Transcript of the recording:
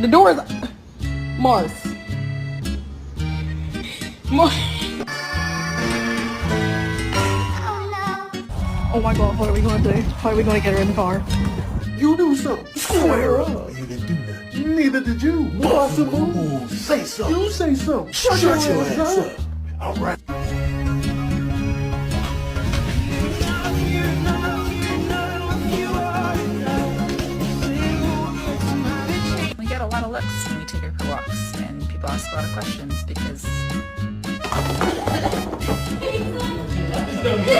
The door is Mars. Oh my god, what are we gonna do? How are we gonna get her in the car? You do something. Square up. You didn't do nothing. Neither did you. Possible. Ooh, say something. You say something. Shut your ass up. All right. We get a lot of looks when we take her for walks, and people ask a lot of questions.